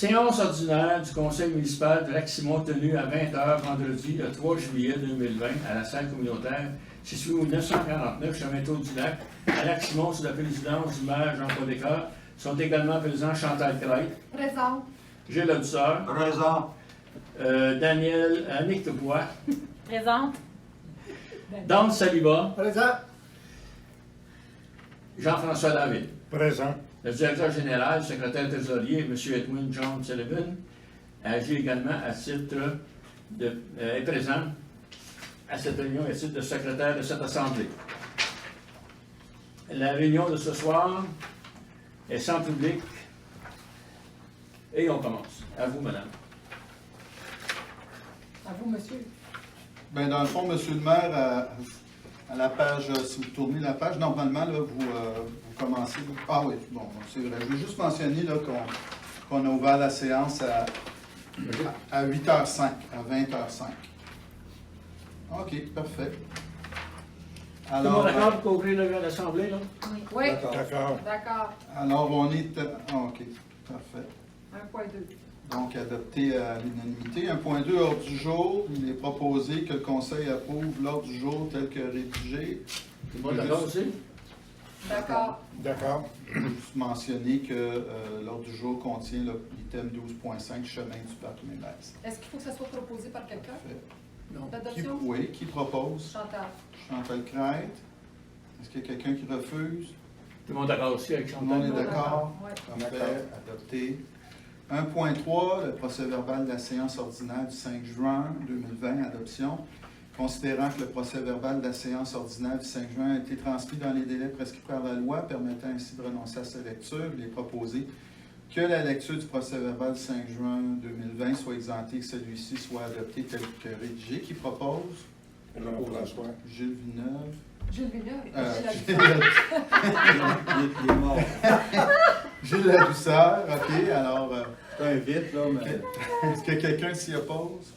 Séance ordinaire du Conseil municipal de Lac-Simon tenue à 20h vendredi le 3 juillet 2020 à la salle communautaire située au 949 chemin du Lac à Lac-Simon sous la présidence du maire Jean-Paul Descartes. Sont également présents Chantal Crête. Présent. Gilles Audisseur. Présent. Daniel Annick Bois. Présente. Dan Saliba. Présent. Jean-François David. Présent. Le directeur général, secrétaire trésorier, M. Edwin John Sullivan, agit également à titre est présent à cette réunion à titre de secrétaire de cette Assemblée. La réunion de ce soir est sans public et on commence. À vous, madame. À vous, monsieur. Bien, dans le fond, monsieur le maire, à la page, si vous tournez la page, normalement, là, vous commencez. Ah oui, bon, c'est vrai. Je veux juste mentionner là, qu'on a ouvert la séance à 8h05, à 20h05. OK, parfait. Tout le monde d'accord pour ouvrir l'Assemblée, là? Oui. D'accord. D'accord. Alors, on est. OK, parfait. 1.2. Donc, adopté à l'unanimité. 1.2, ordre du jour. Il est proposé que le Conseil approuve l'ordre du jour tel que rédigé. Tout le monde d'accord aussi? D'accord. D'accord. Je veux juste mentionner que l'ordre du jour contient l'item 12.5, chemin du parc Ménès. Est-ce qu'il faut que ça soit proposé par quelqu'un? Parfait. Non. L'adoption? Oui, qui propose? Chantal. Chantal Crête. Est-ce qu'il y a quelqu'un qui refuse? Tout le monde d'accord aussi avec Tout le monde Chantal? est d'accord? Oui. Parfait, adopté. 1.3, le procès-verbal de la séance ordinaire du 5 juin 2020, adoption. Considérant que le procès-verbal de la séance ordinaire du 5 juin a été transmis dans les délais prescrits par la loi, permettant ainsi de renoncer à sa lecture, il est proposé que la lecture du procès-verbal du 5 juin 2020 soit exemptée et que celui-ci soit adopté tel que rédigé. Qui propose? François. Gilles Villeneuve. Gilles Villeneuve. Il est mort. Gilles Ladouceur, OK. Alors, C'est un vite, là, mais. est-ce que quelqu'un s'y oppose?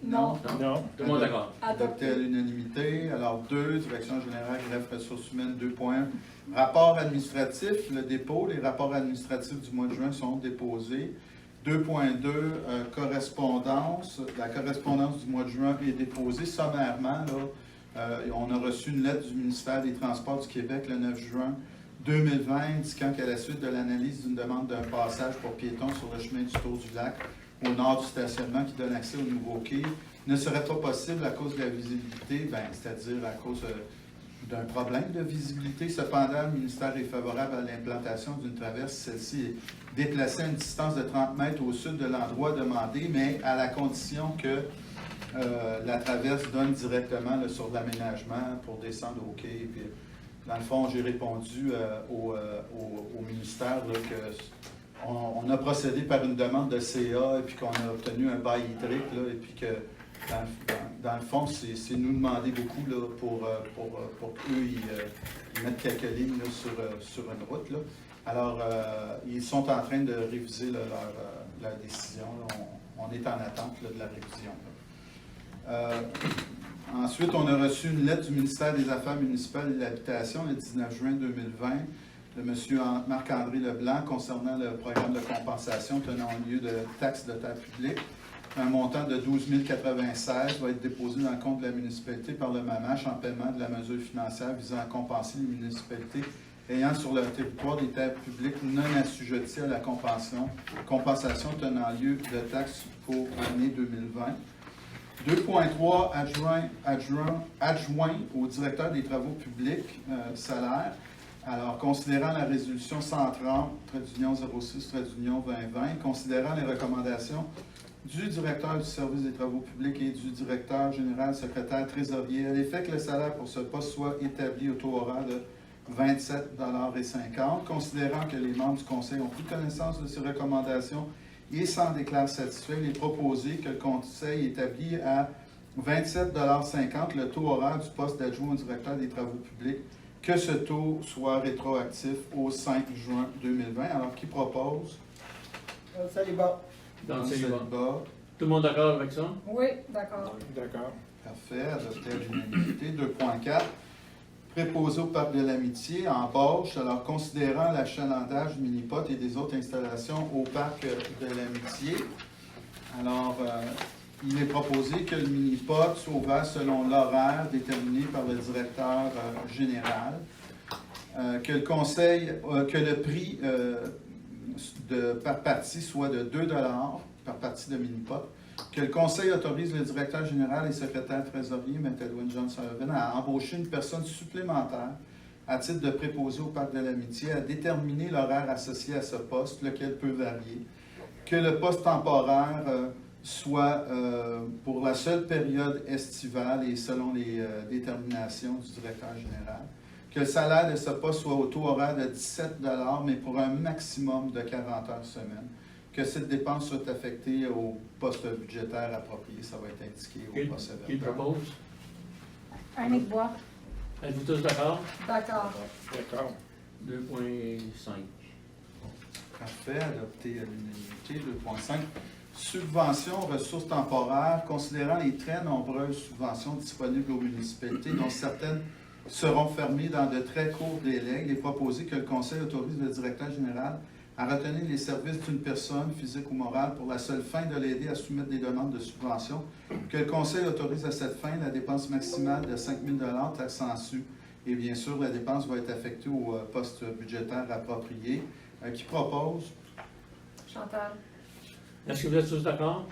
Non. Non. Tout le monde d'accord. Adopté à l'unanimité. Alors, 2, Direction générale, greffe ressources humaines, 2.1. Rapport administratif, le dépôt. Les rapports administratifs du mois de juin sont déposés. 2.2, correspondance. La correspondance du mois de juin est déposée sommairement. Là, on a reçu une lettre du ministère des Transports du Québec le 9 juin 2020, indiquant qu'à la suite de l'analyse d'une demande d'un passage pour piétons sur le chemin du Tour du Lac, au nord du stationnement qui donne accès au nouveau quai, ne serait pas possible à cause de la visibilité, c'est-à-dire à cause d'un problème de visibilité. Cependant, le ministère est favorable à l'implantation d'une traverse. Celle-ci est déplacée à une distance de 30 mètres au sud de l'endroit demandé, mais à la condition que la traverse donne directement là, sur l'aménagement pour descendre au quai. Puis, dans le fond, j'ai répondu au ministère là, qu'on a procédé par une demande de CA et puis qu'on a obtenu un bail hydrique et puis que dans le fond, c'est nous demander beaucoup là, pour qu'eux ils mettent quelques lignes là, sur une route. Là. Alors, ils sont en train de réviser là, leur décision. Là. On est en attente là, de la révision. Ensuite, on a reçu une lettre du ministère des Affaires municipales et de l'Habitation le 19 juin 2020 de M. Marc-André Leblanc concernant le programme de compensation tenant lieu de taxes de terre publique. Un montant de 12 096 va être déposé dans le compte de la municipalité par le MAMACH en paiement de la mesure financière visant à compenser les municipalités ayant sur leur territoire des terres publiques non assujetties à la compensation tenant lieu de taxes pour l'année 2020. 2.3, adjoint au directeur des travaux publics, salaire. Alors, considérant la résolution 130-06-2020, considérant les recommandations du directeur du service des travaux publics et du directeur général secrétaire trésorier, à l'effet que le salaire pour ce poste soit établi au taux horaire de 27,50 $, considérant que les membres du conseil ont pris connaissance de ces recommandations et s'en déclarent satisfaits, il est proposé que le conseil établit à 27,50 $ le taux horaire du poste d'adjoint au directeur des travaux publics, que ce taux soit rétroactif au 5 juin 2020. Alors, qui propose? Saliba. Dans le Saliba. Tout le monde d'accord avec ça? Oui, d'accord. D'accord. Parfait, adopté à l'unanimité. 2.4. préposés au Parc de l'Amitié embauche, alors considérant l'achalandage du mini-pot et des autres installations au Parc de l'Amitié. Alors, il est proposé que le mini-pot soit ouvert selon l'horaire déterminé par le directeur général, que le conseil, que le prix par partie soit de 2 $ par partie de mini-pot, que le conseil autorise le directeur général et secrétaire trésorier, M. Edwin John Sullivan, à embaucher une personne supplémentaire à titre de préposé au Parc de l'Amitié, à déterminer l'horaire associé à ce poste, lequel peut varier, que le poste temporaire soit pour la seule période estivale et selon les déterminations du directeur général, que le salaire de ce poste soit au taux horaire de 17 $, mais pour un maximum de 40 heures semaine, que cette dépense soit affectée au poste budgétaire approprié, ça va être indiqué au poste Qui sévère. propose? Annick Bois. Êtes-vous tous d'accord? D'accord. D'accord. 2.5. Parfait, adopté à l'unanimité. 2.5. Subventions, ressources temporaires, considérant les très nombreuses subventions disponibles aux municipalités, dont certaines seront fermées dans de très courts délais, il est proposé que le Conseil autorise le directeur général à retenir les services d'une personne, physique ou morale, pour la seule fin de l'aider à soumettre des demandes de subvention, que le Conseil autorise à cette fin la dépense maximale de 5 000 $ taxant su, et bien sûr, la dépense va être affectée au poste budgétaire approprié. Qui propose? Chantal. Est-ce que vous êtes tous d'accord?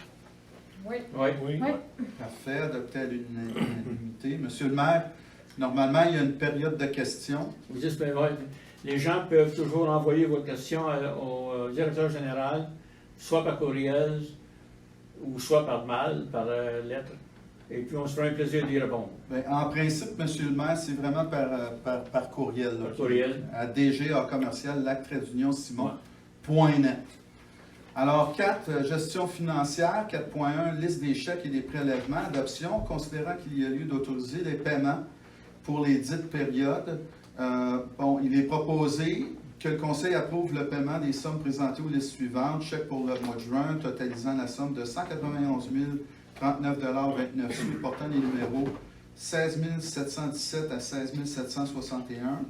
Oui. Oui. Oui. Oui. Parfait, adopté à l'unanimité. Monsieur le maire, normalement, il y a une période de questions. Vous dites, ben, ouais, les gens peuvent toujours envoyer vos questions au directeur général, soit par courriel ou soit par mail, par lettre. Et puis, on se fera un plaisir d'y répondre. Bien, en principe, monsieur le maire, c'est vraiment par courriel. Là, Par courriel. À DGA commercial, lac-simon.net. Alors, 4, gestion financière. 4.1, liste des chèques et des prélèvements. Adoption, considérant qu'il y a lieu d'autoriser les paiements pour les dites périodes. Il est proposé que le Conseil approuve le paiement des sommes présentées aux listes suivantes. Chèque pour le mois de juin, totalisant la somme de 191 039,29 $, portant les numéros 16 717 à 16 761.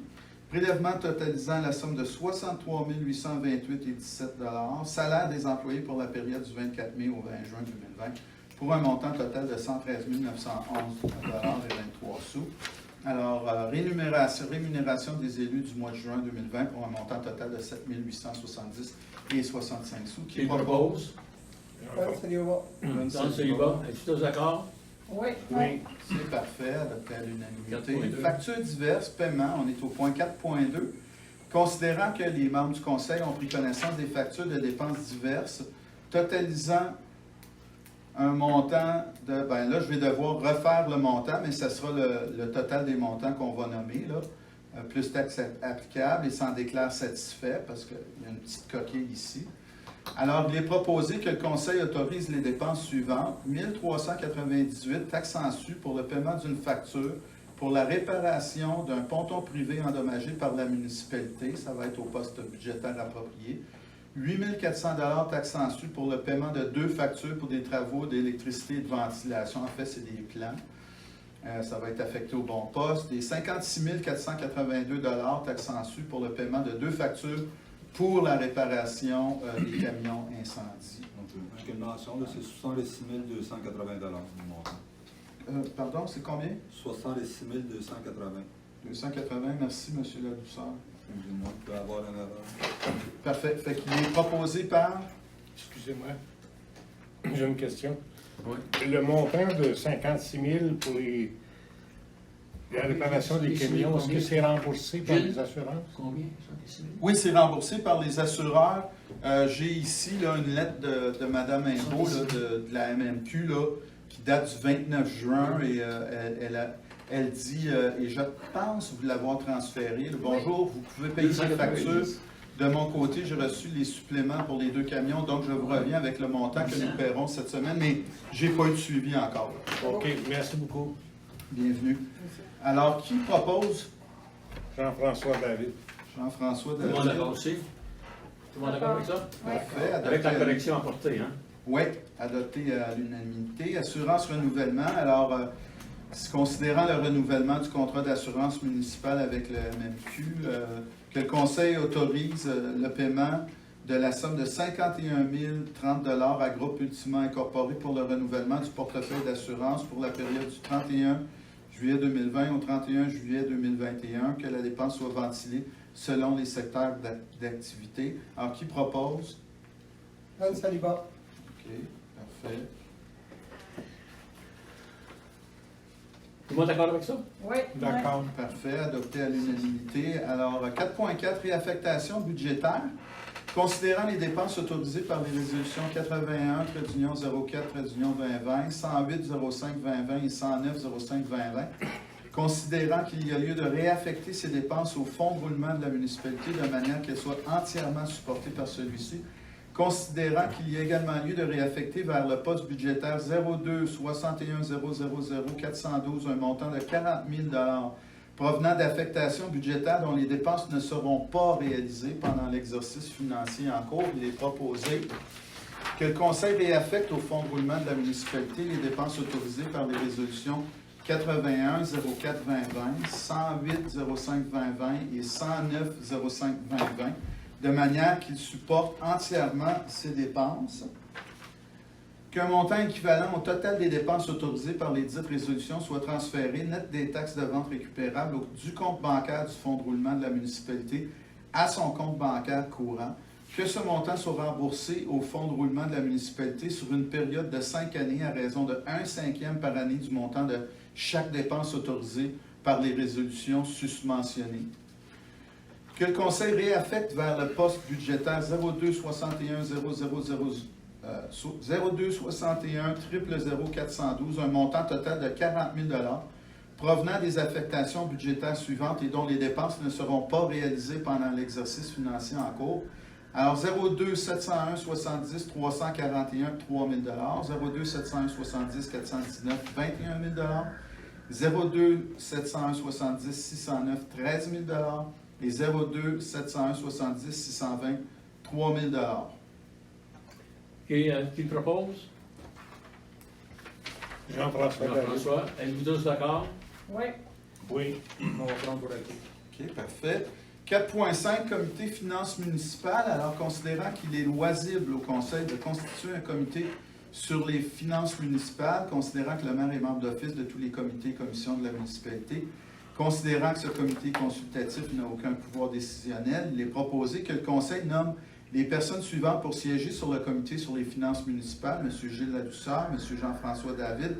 Prélèvement totalisant la somme de 63 828,17 $. Salaire des employés pour la période du 24 mai au 20 juin 2020, pour un montant total de 113 911,23 $. Alors, rémunération des élus du mois de juin 2020 pour un montant total de 7 870,65 $. Qui propose? Salut, Dans celui-là, êtes-vous tous d'accord? Oui. Oui. C'est parfait, adopté à l'unanimité. 4.2. Factures diverses, paiement, on est au point 4.2. Considérant que les membres du Conseil ont pris connaissance des factures de dépenses diverses, totalisant un montant de... Bien là, je vais devoir refaire le montant, mais ce sera le total des montants qu'on va nommer, là, plus taxes applicables, et s'en déclare satisfait, parce qu'il y a une petite coquille ici. Alors, il est proposé que le Conseil autorise les dépenses suivantes. 1 398 taxant su pour le paiement d'une facture pour la réparation d'un ponton privé endommagé par la municipalité. Ça va être au poste budgétaire approprié. 8 400 $ taxant su pour le paiement de 2 factures pour des travaux d'électricité et de ventilation. En fait, c'est des plans. Ça va être affecté au bon poste. Et 56 482 $ taxant su pour le paiement de 2 factures pour la réparation des camions incendies. Juste une mention, là, c'est 66 280 $ du montant. Pardon, c'est combien? 66 280. 280, merci, M. Ladouceur. Excusez-moi, il peut y avoir une erreur. Parfait. Fait qu'il est proposé par... Excusez-moi. J'ai une question. Oui. Le montant de 56 000 pour la réparation des camions, est-ce que c'est remboursé par les assurances? Combien? Oui, c'est remboursé par les assureurs. J'ai ici là, une lettre de Mme Imbeau là, de la MMQ là, qui date du 29 juin et elle dit, et je pense vous l'avoir transféré, là, bonjour, vous pouvez payer ces factures. De mon côté, j'ai reçu les suppléments pour les 2 camions, donc je vous reviens avec le montant que nous paierons cette semaine, mais je n'ai pas eu de suivi encore. OK, merci beaucoup. Bienvenue. Alors, qui propose? Jean-François David. Jean-François Tout le monde David. d'accord aussi? Tout le monde d'accord avec ça? Parfait. Avec la correction apportée, hein? Oui, adopté à l'unanimité. Assurance renouvellement. Alors, Considérant le renouvellement du contrat d'assurance municipale avec le MMQ, que le Conseil autorise le paiement de la somme de 51 030 $ à Groupe Ultima Incorporé pour le renouvellement du portefeuille d'assurance pour la période du 31 juillet 2020 au 31 juillet 2021, que la dépense soit ventilée selon les secteurs d'activité. Alors, qui propose? Anne Saliba. OK, parfait. Tout le monde d'accord avec ça? Oui. D'accord. Parfait, adopté à l'unanimité. Alors, 4.4, réaffectation budgétaire. Considérant les dépenses autorisées par les résolutions 81, trait d'union 04, trait d'union 2020, 108, 05, 2020 et 109, 05, 2020, considérant qu'il y a lieu de réaffecter ces dépenses au fonds de roulement de la municipalité de manière qu'elles soient entièrement supportées par celui-ci, considérant qu'il y a également lieu de réaffecter vers le poste budgétaire 02 61 000 412 un montant de 40 000 $ provenant d'affectations budgétaires dont les dépenses ne seront pas réalisées pendant l'exercice financier en cours. Il est proposé que le Conseil réaffecte au fonds de roulement de la municipalité les dépenses autorisées par les résolutions 81 04 2020, 108 05 2020 et 109 05 2020, de manière qu'il supporte entièrement ces dépenses, qu'un montant équivalent au total des dépenses autorisées par les dites résolutions soit transféré, net des taxes de vente récupérables, du compte bancaire du fonds de roulement de la municipalité à son compte bancaire courant, que ce montant soit remboursé au fonds de roulement de la municipalité sur une période de 5 années à raison de 1/5 par année du montant de chaque dépense autorisée par les résolutions susmentionnées. Que le Conseil réaffecte vers le poste budgétaire 02 61 02 61 00 412 un montant total de 40 000 $ provenant des affectations budgétaires suivantes et dont les dépenses ne seront pas réalisées pendant l'exercice financier en cours. Alors, 02 701 70 341 3 000 $, 02 701 70 419 21 000 $, 02 701 70 609 13 000 $ et 02 701 70 620 3 000 $. Et qui le propose? Jean-François David. Jean-François. Êtes-vous tous d'accord? Oui. Oui. On va prendre pour acquis. OK, parfait. 4.5, comité finances municipales. Alors, considérant qu'il est loisible au Conseil de constituer un comité sur les finances municipales, considérant que le maire est membre d'office de tous les comités et commissions de la municipalité, considérant que ce comité consultatif n'a aucun pouvoir décisionnel, il est proposé que le Conseil nomme les personnes suivantes pour siéger sur le comité sur les finances municipales, M. Gilles Ladouceur, M. Jean-François David,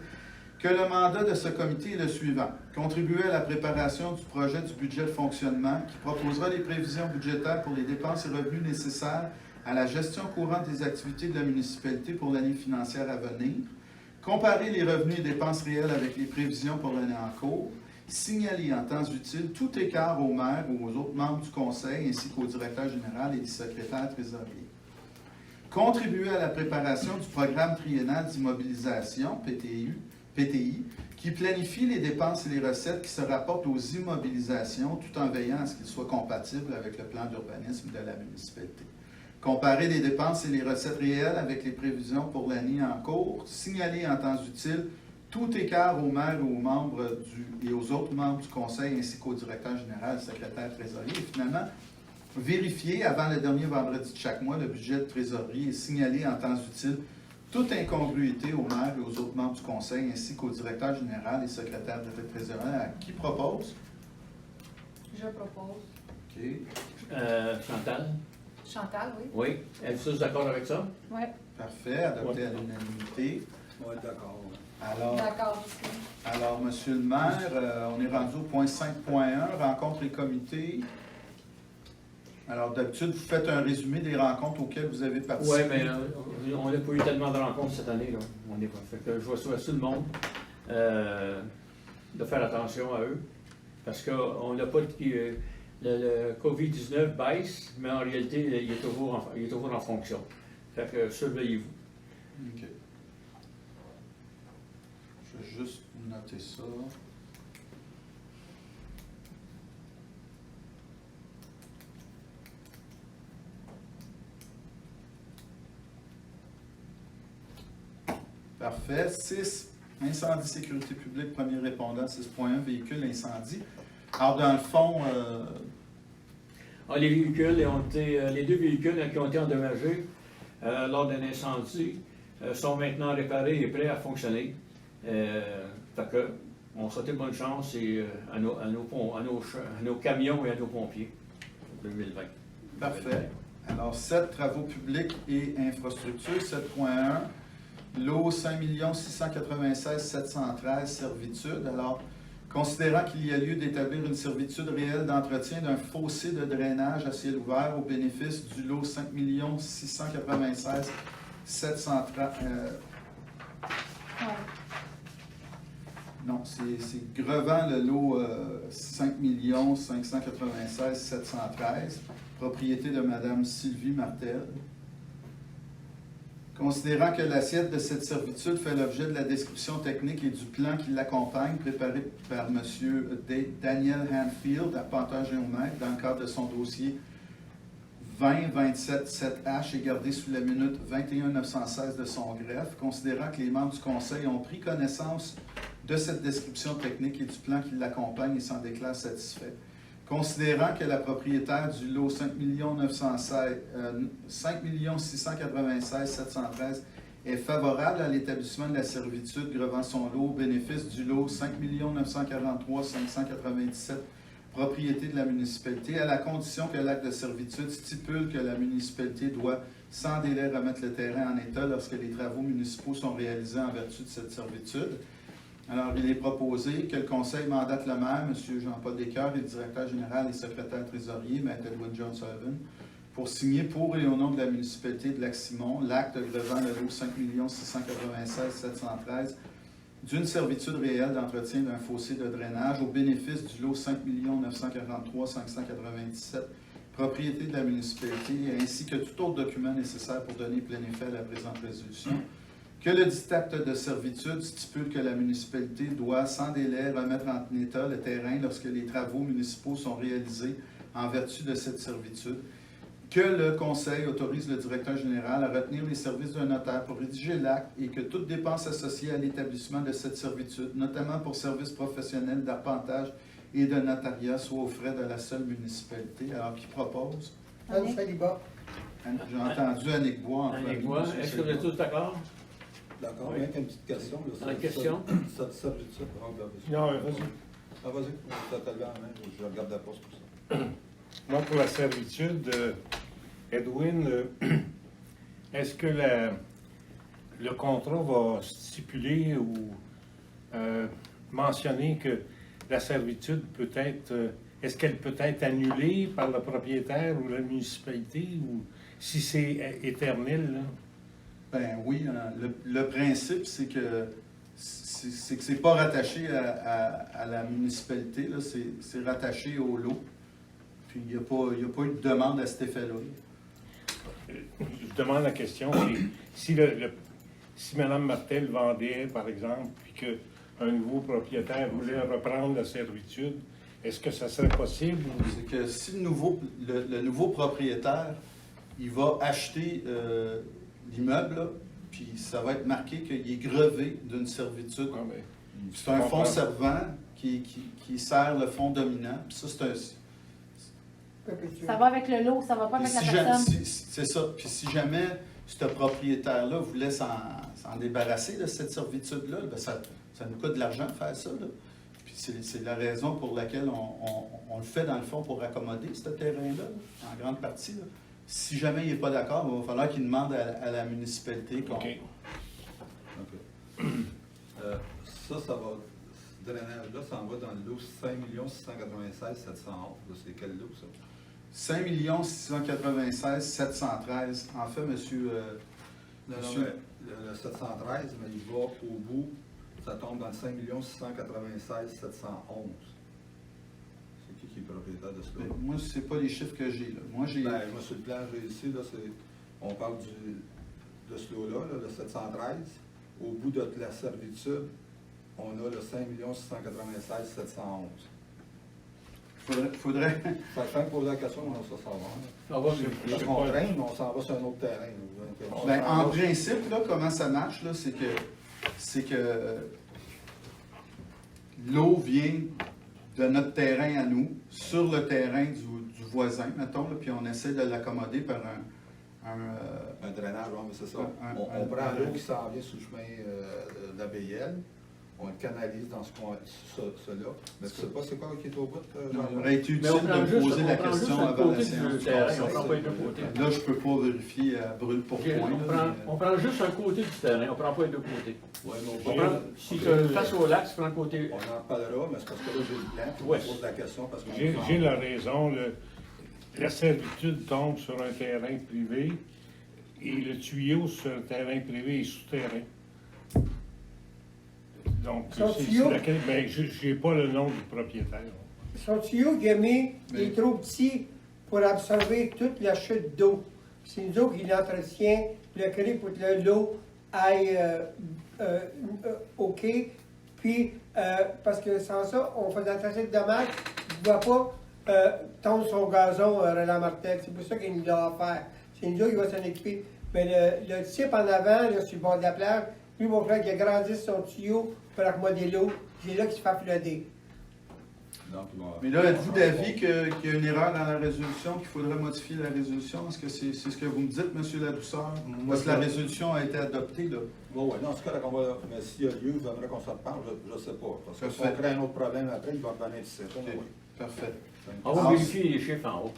que le mandat de ce comité est le suivant. Contribuer à la préparation du projet du budget de fonctionnement qui proposera les prévisions budgétaires pour les dépenses et revenus nécessaires à la gestion courante des activités de la municipalité pour l'année financière à venir. Comparer les revenus et dépenses réels avec les prévisions pour l'année en cours. Signaler en temps utile tout écart au maire ou aux autres membres du conseil ainsi qu'au directeur général et du secrétaire trésorier. Contribuer à la préparation du programme triennal d'immobilisation, PTI, qui planifie les dépenses et les recettes qui se rapportent aux immobilisations tout en veillant à ce qu'ils soient compatibles avec le plan d'urbanisme de la municipalité. Comparer les dépenses et les recettes réelles avec les prévisions pour l'année en cours. Signaler en temps utile tout écart aux maires et aux membres et aux autres membres du conseil ainsi qu'au directeur général, secrétaire trésorier. Et finalement, vérifier avant le dernier vendredi de chaque mois le budget de trésorerie et signaler en temps utile toute incongruité aux maires et aux autres membres du conseil ainsi qu'au directeur général et secrétaire trésorier. À qui propose? Je propose. OK. Chantal? Chantal, oui. Oui. Êtes-vous tous d'accord avec ça? Oui. Parfait. Adopté à l'unanimité. On va être d'accord. Ouais. D'accord aussi. Alors, Monsieur le maire, on est rendu au point 5.1, rencontres et comités. Alors, d'habitude, vous faites un résumé des rencontres auxquelles vous avez participé. Oui, mais on n'a pas eu tellement de rencontres cette année. Là. On est pas. Fait que je souhaite tout le monde de faire attention à eux. Parce qu'on n'a pas. Le COVID-19 baisse, mais en réalité, il est toujours en fonction. Fait que surveillez-vous. OK. Je vais juste noter ça. Parfait. 6. Incendie, sécurité publique, premier répondant, 6.1, véhicule, incendie. Alors, dans le fond, Les véhicules les deux véhicules qui ont été endommagés lors d'un incendie sont maintenant réparés et prêts à fonctionner. Fait que, on souhaite bonne chance à nos camions et à nos pompiers en 2020. parfait. Alors, 7, travaux publics et infrastructures, 7.1. Lot 5 696 713, servitude. Alors, considérant qu'il y a lieu d'établir une servitude réelle d'entretien d'un fossé de drainage à ciel ouvert au bénéfice du lot 5 696 713. Ouais. Non, c'est Grevant, le lot 5 596 713, propriété de Mme Sylvie Martel. Considérant que l'assiette de cette servitude fait l'objet de la description technique et du plan qui l'accompagne, préparé par M. Daniel Hanfield, arpenteur géomètre, dans le cadre de son dossier 20-27-7H et gardé sous la minute 21-916 de son greffe, considérant que les membres du Conseil ont pris connaissance de cette description technique et du plan qui l'accompagne et s'en déclarent satisfaits. Considérant que la propriétaire du lot 5 696 713 est favorable à l'établissement de la servitude grevant son lot au bénéfice du lot 5 943 597 propriété de la municipalité, à la condition que l'acte de servitude stipule que la municipalité doit sans délai remettre le terrain en état lorsque les travaux municipaux sont réalisés en vertu de cette servitude. Alors, il est proposé que le Conseil mandate le maire, M. Jean-Paul Descoeurs, et le directeur général et secrétaire trésorier, M. Edwin John Sullivan, pour signer pour et au nom de la municipalité de Lac-Simon l'acte grevant le lot 5 696 713 d'une servitude réelle d'entretien d'un fossé de drainage au bénéfice du lot 5 943 597 propriété de la municipalité, ainsi que tout autre document nécessaire pour donner plein effet à la présente résolution. Que le dit acte de servitude stipule que la municipalité doit, sans délai, remettre en état le terrain lorsque les travaux municipaux sont réalisés en vertu de cette servitude. Que le Conseil autorise le directeur général à retenir les services d'un notaire pour rédiger l'acte et que toute dépense associée à l'établissement de cette servitude, notamment pour services professionnels d'arpentage et de notariat, soit aux frais de la seule municipalité. Alors, qui propose? Anne Saliba. J'ai entendu Annick Bois. Annick Bois, est-ce que vous êtes tous d'accord? D'accord, Oui. avec une petite question. Là, Une question? Ça servitude. Non, vas-y. Ah, vas-y, ça t'a levé en main, je regarde la poste pour ça. Moi, pour la servitude, Edwin, est-ce que le contrat va stipuler ou mentionner que la servitude peut être, est-ce qu'elle peut être annulée par le propriétaire ou la municipalité, ou si c'est éternel, là? Ben oui, hein, le principe, c'est que c'est pas rattaché à la municipalité, là, c'est rattaché au lot. Puis il n'y a pas eu de demande à cet effet-là. Je demande la question, c'est si Mme Martel vendait, par exemple, puis qu'un nouveau propriétaire voulait reprendre la servitude, est-ce que ça serait possible? C'est que si le nouveau propriétaire, il va acheter l'immeuble, là, puis ça va être marqué qu'il est grevé d'une servitude. Ah, ben, C'est un fonds servant qui sert le fonds dominant. Puis ça, c'est un... Ça va avec le lot, ça va pas avec la personne. C'est ça. Puis si jamais ce propriétaire-là voulait s'en débarrasser de cette servitude-là, ben ça nous coûte de l'argent de faire ça. Là. Puis c'est la raison pour laquelle on le fait, dans le fond, pour accommoder ce terrain-là, en grande partie. Là. Si jamais il n'est pas d'accord, il va falloir qu'il demande à la municipalité qu'on... OK. Ça va... Ce drainage-là, ça en va dans le lot 5 696 711. C'est quel lot, ça? 5 696 713. En fait, monsieur... Non, monsieur... mais le 713, mais il va au bout, ça tombe dans le 5 696 711. C'est qui est propriétaire de ce Ben, lot? moi, c'est pas les chiffres que j'ai. Là. Moi, j'ai... Ben, moi, sur le plan que j'ai ici, là, on parle de ce lot-là, là, le 713. Au bout de la servitude, on a le 5 696 711. Faudrait... Ça fait poser la question, on va savoir. On va Parce qu'on traîne, mais on s'en va sur un autre terrain. Ben, en principe, là, comment ça marche, là, c'est que l'eau vient de notre terrain à nous, sur le terrain du voisin, mettons, là, puis on essaie de l'accommoder par Un drainage, oui, mais c'est ça. Un- On un- prend un- l'eau qui s'en vient sous le chemin de la BL, on le canalise dans ce coin, cela. Mais tu sais pas c'est quoi qui est au bout, Non, Jean? il aurait été Mais on utile prend de juste, poser la on prend juste question un avant la côté séance du du terrain, conseil. on prend pas les deux côtés. Là, je ne peux pas vérifier à brûle pour point. On là, prend, on prend juste un côté du terrain, on prend pas les deux côtés. Ouais, mais On prend, si tu es face au lac, tu prends le côté. on en reparlera, mais c'est parce que là, j'ai le plan, puis Ouais. je pose la question parce que J'ai la raison. La servitude tombe sur un terrain privé et le tuyau sur un terrain privé est souterrain. Donc, Son c'est tuyau? laquelle. Ben, je n'ai pas le nom du propriétaire. Son tuyau qu'il a mis, il Mais- est trop petit pour absorber toute la chute d'eau. C'est nous autres qui l'entretient, le créé pour que l'eau aille OK. Puis, parce que sans ça, on fait assez de dommages. Il ne va pas tondre son gazon, Roland Martel. C'est pour ça qu'il nous l'a offert. C'est nous autres qui va s'en occuper. Mais le type en avant, là, sur le bord de la plage, lui, mon frère, il agrandisse son tuyau pour accommoder l'eau. C'est là qu'il se fait flotter. Donc, il va- Mais là, êtes-vous d'avis qu'il y a une erreur dans la résolution, qu'il faudrait modifier la résolution? Est-ce que c'est ce que vous me dites, M. Ladouceur? Parce que la résolution a été adoptée, là. Oui, oui, non, c'est correct, on va. Mais s'il y a lieu, j'aimerais qu'on s'en reparle, je ne sais pas. Parce que si on Parfait. crée un autre problème après, il va revenir ici. Ok. Parfait. On va vérifier les chiffres en haut.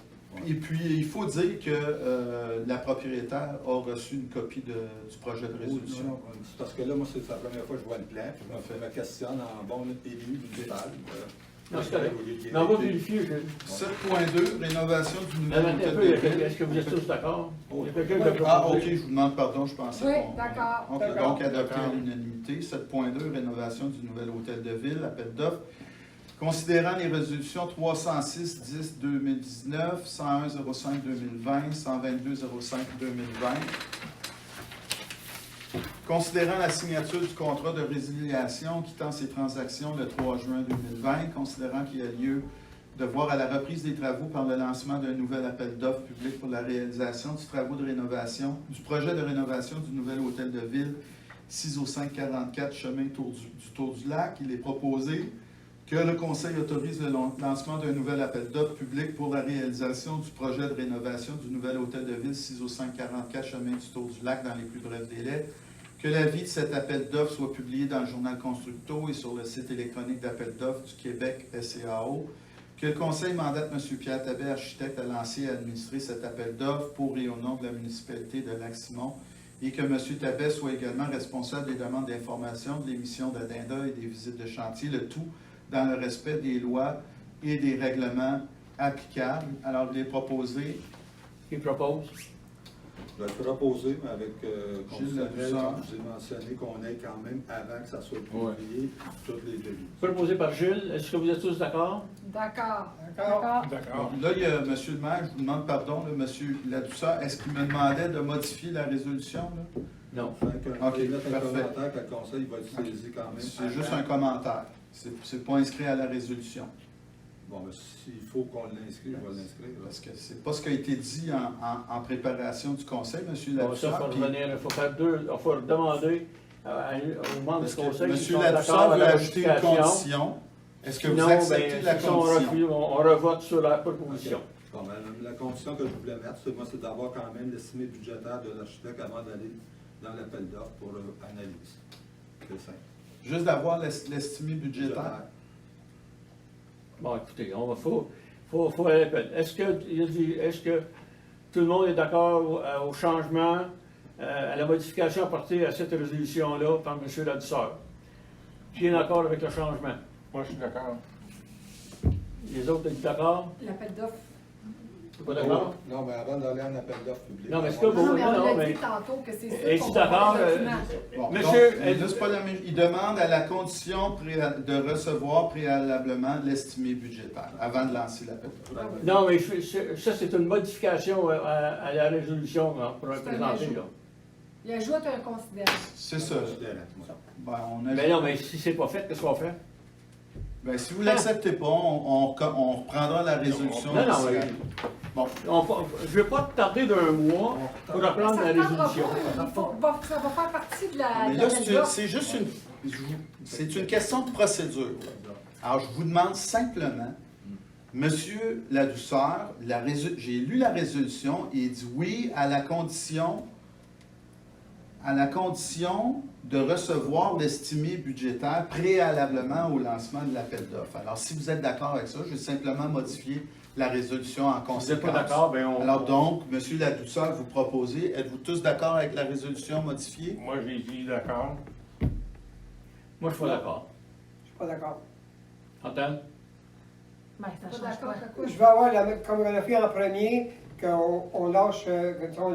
Et puis, il faut dire que la propriétaire a reçu une copie du projet de résolution. Non, c'est parce que là, moi, c'est la première fois que je vois le plan, puis je me questionne en bon élu municipal. Non, c'est correct. Mais on va vérifier. 7.2, rénovation du Un nouvel peu, hôtel de ville. est-ce que vous êtes tous d'accord? Oh, Il y a quelqu'un qui a Ah, ok, proposé. je vous demande pardon, je pensais Oui, qu'on... d'accord. Ok, D'accord. donc adopté à D'accord. l'unanimité. 7.2, rénovation du nouvel hôtel de ville, appel d'offres. Considérant les résolutions 306-10-2019, 101-05-2020, 122-05-2020, considérant la signature du contrat de résiliation quittant ces transactions le 3 juin 2020, considérant qu'il y a lieu de voir à la reprise des travaux par le lancement d'un nouvel appel d'offres public pour la réalisation du travaux de rénovation, du projet de rénovation du nouvel hôtel de ville 60544 chemin du Tour du Lac, il est proposé que le Conseil autorise le lancement d'un nouvel appel d'offres public pour la réalisation du projet de rénovation du nouvel hôtel de ville 60544 chemin du Tour du Lac dans les plus brefs délais, que l'avis de cet appel d'offres soit publié dans le journal Constructo et sur le site électronique d'appel d'offres du Québec SCAO, que le Conseil mandate M. Pierre Tabet, architecte, à lancer et à administrer cet appel d'offres pour et au nom de la municipalité de Lac-Simon, et que M. Tabet soit également responsable des demandes d'information, de l'émission d'addenda et des visites de chantier, le tout dans le respect des lois et des règlements applicables. Alors, il est proposé. Qui propose? Je vais le proposer, mais avec Gilles conditionnel, Ladouceur. comme je vous ai mentionné, qu'on ait quand même, avant que ça soit publié, toutes les devis. Proposé par Gilles. Est-ce que vous êtes tous d'accord? D'accord. D'accord? D'accord. Là, il y a M. le maire, je vous demande pardon, là, M. Ladouceur, est-ce qu'il me demandait de modifier la résolution? Là? Non. Fait que, Ok, mettre un parfait. commentaire que le conseil va être saisi quand même. C'est juste un commentaire. C'est pas inscrit à la résolution. Bon, mais s'il faut qu'on l'inscrive, je vais l'inscrire. là. Parce que c'est pas ce qui a été dit en préparation du conseil, M. Bon, ça, il Ladouceur. faut Puis revenir, il faut faire deux, il faut demander aux membres Parce du que conseil M. s'ils sont Ladouceur d'accord veut avec la ajouter une modification. condition. Est-ce que vous Sinon, acceptez ben, la si on condition? refuse, on revote sur la proposition. Bon, ben, la condition que je voulais mettre, c'est d'avoir quand même l'estimé budgétaire de l'architecte avant d'aller dans l'appel d'offres pour analyse. C'est simple. Juste d'avoir l'estimé budgétaire. Bon, écoutez, faut aller à l'appel. Est-ce que tout le monde est d'accord au changement, à la modification apportée à cette résolution-là par M. Ladouceur? Qui est d'accord avec le changement? Moi, je suis d'accord. Les autres, êtes d'accord? L'appel d'offres. C'est pas d'accord? Non, mais avant d'aller en appel d'offres public. Non, mais est-ce que Non, vous- mais non, on l'a mais- dit tantôt que c'est Es-tu sûr qu'on d'accord, va faire le document. Bon, Monsieur, donc, là, c'est pas la même- il demande à la condition de recevoir préalablement l'estimé budgétaire avant de lancer l'appel d'offres. Non, mais ça, c'est une modification à la résolution pour C'est un présenter, ajout. là. Il ajoute un considérant. C'est ça. Ben, on a- Mais non, mais si c'est pas fait, qu'est-ce qu'on fait? Ben, si vous ne l'acceptez pas, on reprendra la résolution. Non, non, initiale. Bon, je ne vais pas tarder d'un mois pour reprendre Ça la ne tardera résolution. pas, ça va faire partie de la. mais de là, l'appel d'offres. c'est juste une question de procédure. Alors, je vous demande simplement, Monsieur Ladouceur, j'ai lu la résolution et il dit oui à la condition de recevoir l'estimé budgétaire préalablement au lancement de l'appel d'offres. Alors, si vous êtes d'accord avec ça, je vais simplement modifier la résolution en Si vous conséquence. n'êtes pas d'accord, bien on... Alors donc, M. Ladouceur, vous proposez, êtes-vous tous d'accord avec la résolution modifiée? Moi, j'ai dit d'accord. Moi, je suis pas d'accord. Je suis pas d'accord. Chantal? Ben, ça Pas change d'accord pas. avec quoi? Je vais avoir, comme on a fait en premier, qu'on lâche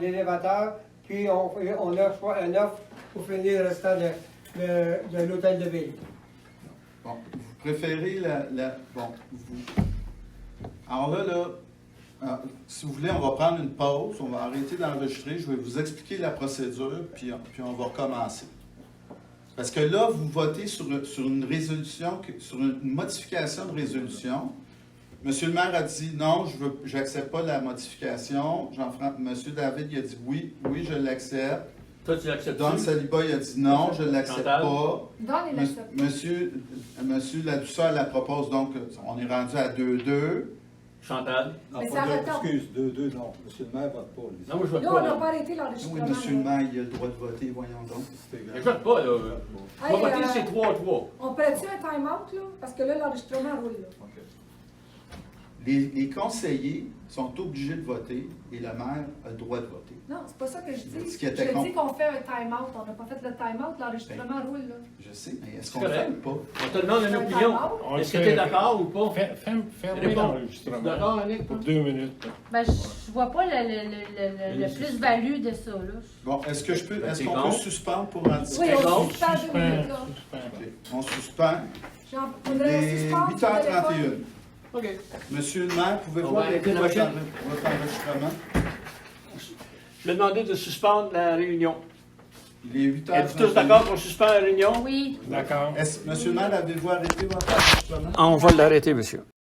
l'élévateur, puis on offre un offre pour finir le restant de l'hôtel de ville. Bon, vous préférez bon, alors là, si vous voulez, on va prendre une pause, on va arrêter d'enregistrer, je vais vous expliquer la procédure, puis on va recommencer. Parce que là, vous votez sur une résolution, sur une modification de résolution. Monsieur le maire a dit non, je n'accepte pas la modification. Monsieur David, il a dit oui, je l'accepte. Toi, tu l'acceptes? Don Saliba, il a dit non, je ne l'accepte Chantal? pas. Don, il l'accepte. Monsieur Ladouceur la propose, donc on est rendu à 2-2. Chantal? Non, Mais pas ça deux, retarde. excuse, 2-2, non. Monsieur le maire vote pas, lui. Non, moi, je vote Là, on n'a pas. pas arrêté Oui, l'enregistrement. monsieur le là. maire, il a le droit de voter, voyons donc. C'était Je grave. vote pas, là. On va Hey, voter, c'est 3-3. On peut-tu un time-out, là? Parce que là, l'enregistrement roule, là. OK. Les conseillers sont obligés de voter et le maire a le droit de voter. Non, c'est pas ça que je dis. Ce qui était Je con- dis qu'on fait un time-out. On n'a pas fait le time-out, l'enregistrement roule, là. Je sais, mais est-ce C'est qu'on le fait correct. ou pas? On te demande une Un opinion. time-out? On Est-ce que le tu es fait. d'accord ou pas? Fermez Réponds. l'enregistrement. Es-tu d'accord, Annick? Pour 2 minutes. Ben, je vois pas le plus-value de ça, là. Bon, est-ce qu'on C'est peut bon. suspendre pour en Oui, discuter? on Non. suspend 2 minutes, là. OK, on suspend. On devrait Il est suspendre sur le 8h31. téléphone. OK. Monsieur le maire, pouvez-vous On va arrêter arrêter la votre machine. enregistrement? Je vais demander de suspendre la réunion. Il est 8h31. Êtes-vous tous d'accord pour suspendre la réunion? Oui. D'accord. Monsieur le maire, avez-vous arrêté votre enregistrement? On va l'arrêter, monsieur.